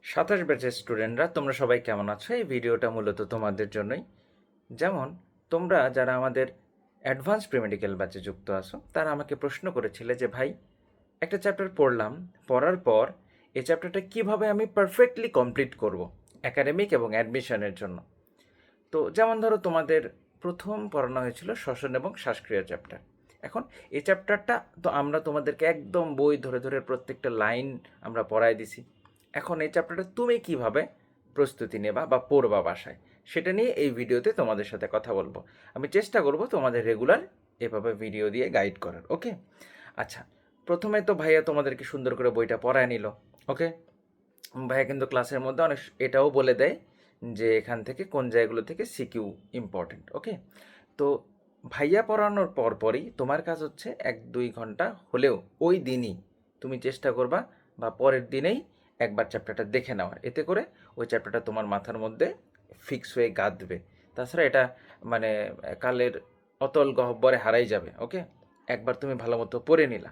27 ব্যাচের স্টুডেন্টরা তোমরা সবাই কেমন আছো? এই ভিডিওটা মূলত তোমাদের জন্যই। যেমন তোমরা যারা আমাদের অ্যাডভান্স প্রিমেডিক্যাল ব্যাচে যুক্ত আছো তারা আমাকে প্রশ্ন করেছিলে যে ভাই, একটা চ্যাপ্টার পড়লাম, পড়ার পর এই চ্যাপ্টারটা কিভাবে আমি পারফেক্টলি কমপ্লিট করব একাডেমিক এবং অ্যাডমিশনের জন্য। তো যেমন ধরো তোমাদের প্রথম পড়ানো হয়েছিল শ্বসন এবং শ্বাসক্রিয়া চ্যাপ্টার। এখন এই চ্যাপ্টারটা তো আমরা তোমাদেরকে একদম বই ধরে ধরে প্রত্যেকটা লাইন আমরা পড়াই দিছি। এখন এই চ্যাপ্টারটা তুমি কিভাবে প্রস্তুতি নেবা বা পড়বা বাসায়, সেটা নিয়ে এই ভিডিওতে তোমাদের সাথে কথা বলবো। আমি চেষ্টা করব তোমাদের রেগুলার এভাবে ভিডিও দিয়ে গাইড করার। ওকে, আচ্ছা, প্রথমে তো ভাইয়া তোমাদেরকে সুন্দর করে বইটা পড়ায় নিল। ওকে, ভাইয়া কিন্তু ক্লাসের মধ্যে অনেক এটাও বলে দেয় যে এখান থেকে কোন জায়গাগুলো থেকে সিকিউ ইম্পর্টেন্ট। ওকে, তো ভাইয়া পড়ানোর পরই তোমার কাজ হচ্ছে 1-2 ঘন্টা হলেও ওই দিনই তুমি চেষ্টা করবা বা পরের দিনেই একবার চ্যাপ্টারটা দেখে নেওয়ার, এতে করে ওই চ্যাপ্টারটা তোমার মাথার মধ্যে ফিক্স হয়ে গাঁথবে। তাছাড়া এটা মানে কালের অতল গহ্বরে হারাই যাবে। ওকে, একবার তুমি ভালো মতো পড়ে নিলা,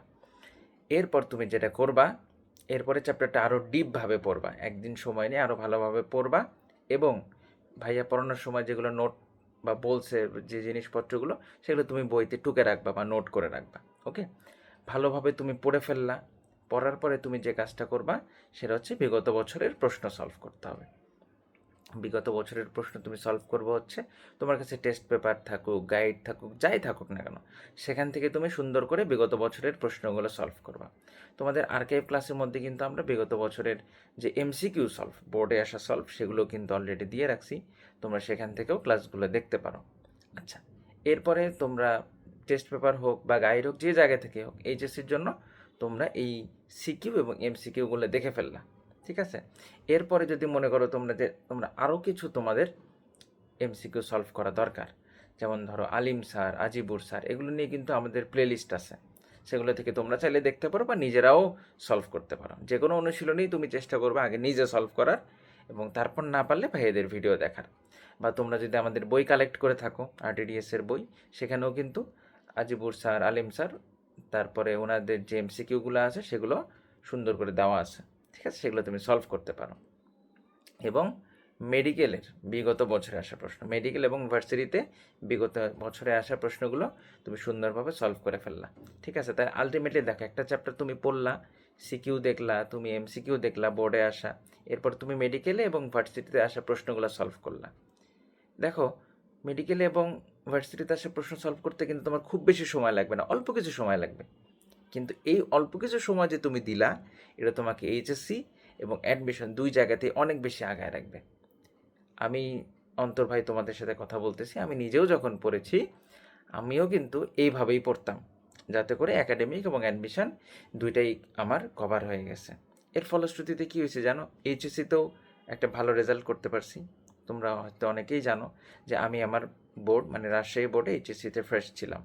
এরপর তুমি যেটা করবা, এরপরে চ্যাপ্টারটা আরও ডিপভাবে পড়বা, একদিন সময় নিয়ে আরও ভালোভাবে পড়বা এবং ভাইয়া পড়ানোর সময় যেগুলো নোট বা বলছে যে জিনিসপত্রগুলো, সেগুলো তুমি বইতে টুকে রাখবা বা নোট করে রাখবা। ওকে, ভালোভাবে তুমি পড়ে ফেললা, পড়ার পরে তুমি যে কাজটা করবা সেটা হচ্ছে বিগত বছরের প্রশ্ন সলভ করতে হবে। বিগত বছরের প্রশ্ন তুমি সলভ করবো হচ্ছে তোমার কাছে টেস্ট পেপার থাকুক, গাইড থাকুক, যাই থাকুক না কেন, সেখান থেকে তুমি সুন্দর করে বিগত বছরের প্রশ্নগুলো সলভ করবা। তোমাদের আর্কাইভ ক্লাসের মধ্যে কিন্তু আমরা বিগত বছরের যে এমসিকিউ সলভ, বোর্ডে আসা সলভ, সেগুলো কিন্তু অলরেডি দিয়ে রাখছি, তোমরা সেখান থেকেও ক্লাসগুলো দেখতে পারো। আচ্ছা, এরপরে তোমরা টেস্ট পেপার হোক বা গাইড হোক, যে জায়গা থেকে হোক, এইচএসসির জন্য তোমরা এই সিকিউ এবং এমসিকিউগুলো দেখে ফেললা। ঠিক আছে, এরপরে যদি মনে করো তোমরা যে তোমরা আরও কিছু তোমাদের এমসিকিউ সলভ করা দরকার, যেমন ধরো আলিম স্যার, আজিবুর স্যার, এগুলো নিয়ে কিন্তু আমাদের প্লেলিস্ট আছে, সেগুলো থেকে তোমরা চাইলে দেখতে পারো বা নিজেরাও সলভ করতে পারো। যে কোনো অনুশীলনেই তুমি চেষ্টা করবে আগে নিজে সলভ করার এবং তারপর না পারলে ভাইয়েদের ভিডিও দেখার। বা তোমরা যদি আমাদের বই কালেক্ট করে থাকো, আরটিডিএসের বই, সেখানেও কিন্তু আজিবুর স্যার, আলিম স্যার, তারপরে ওনাদের যে এমসিকিউগুলো আছে সেগুলো সুন্দর করে দেওয়া আছে। ঠিক আছে, সেগুলো তুমি সলভ করতে পারো। এবং মেডিকেলের বিগত বছরে আসা প্রশ্ন, মেডিকেল এবং ভার্সিটিতে বিগত বছরে আসা প্রশ্নগুলো তুমি সুন্দরভাবে সলভ করে ফেললা। ঠিক আছে, তাই আলটিমেটলি দেখো, একটা চ্যাপ্টার তুমি পড়লা, সিকিউ দেখলা, তুমি এমসিকিউ দেখলা বোর্ডে আসা, এরপর তুমি মেডিকেলে এবং ভার্সিটিতে আসা প্রশ্নগুলো সলভ করলা। দেখো, মেডিকেলে এবং ভার্সিটিতে আসা প্রশ্ন সলভ করতে কিন্তু তোমার খুব বেশি সময় লাগবে না, অল্প কিছু সময় লাগবে। কিন্তু এই অল্প কিছু সময় যে তুমি দিলা, এটা তোমাকে এইচএসসি এবং অ্যাডমিশন দুই জায়গাতেই অনেক বেশি আগায় রাখবে। আমি অন্তর ভাই তোমাদের সাথে কথা বলতেছি, আমি নিজেও যখন পড়েছি আমিও কিন্তু এইভাবেই পড়তাম, যাতে করে একাডেমিক এবং অ্যাডমিশন দুইটাই আমার কভার হয়ে গেছে। এর ফলশ্রুতিতে কী হয়েছে জানো, এইচএসসিতেও একটা ভালো রেজাল্ট করতে পারছি। তোমরা হয়তো অনেকেই জানো যে আমি আমার বোর্ড মানে রাজশাহী বোর্ডে এইচএসসিতে ফার্স্ট ছিলাম।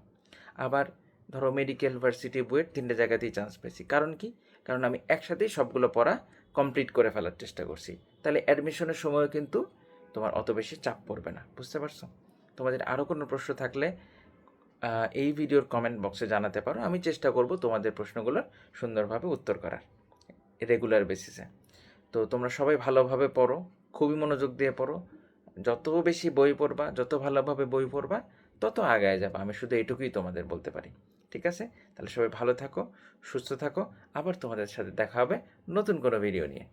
আবার ধরো মেডিকেল, ভার্সিটি, বুয়েট, তিনটে জায়গাতেই চান্স পেয়েছি। কারণ কি? কারণ আমি একসাথেই সবগুলো পড়া কমপ্লিট করে ফেলার চেষ্টা করছি। তাহলে অ্যাডমিশনের সময়ও কিন্তু তোমার অত বেশি চাপ পড়বে না। বুঝতে পারছো? তোমাদের আরও কোনো প্রশ্ন থাকলে এই ভিডিওর কমেন্ট বক্সে জানাতে পারো, আমি চেষ্টা করব তোমাদের প্রশ্নগুলোর সুন্দরভাবে উত্তর করার রেগুলার বেসিসে। তো তোমরা সবাই ভালোভাবে পড়ো, খুবই মনোযোগ দিয়ে পড়ো। যত বেশি বই পড়বা, যত ভালোভাবে বই পড়বা, তত আগায় যাবা। আমি শুধু এইটুকুই তোমাদের বলতে পারি। ঠিক আছে, তাহলে সবাই ভালো থাকো, সুস্থ থাকো। আবার তোমাদের সাথে দেখা হবে নতুন কোনো ভিডিও নিয়ে।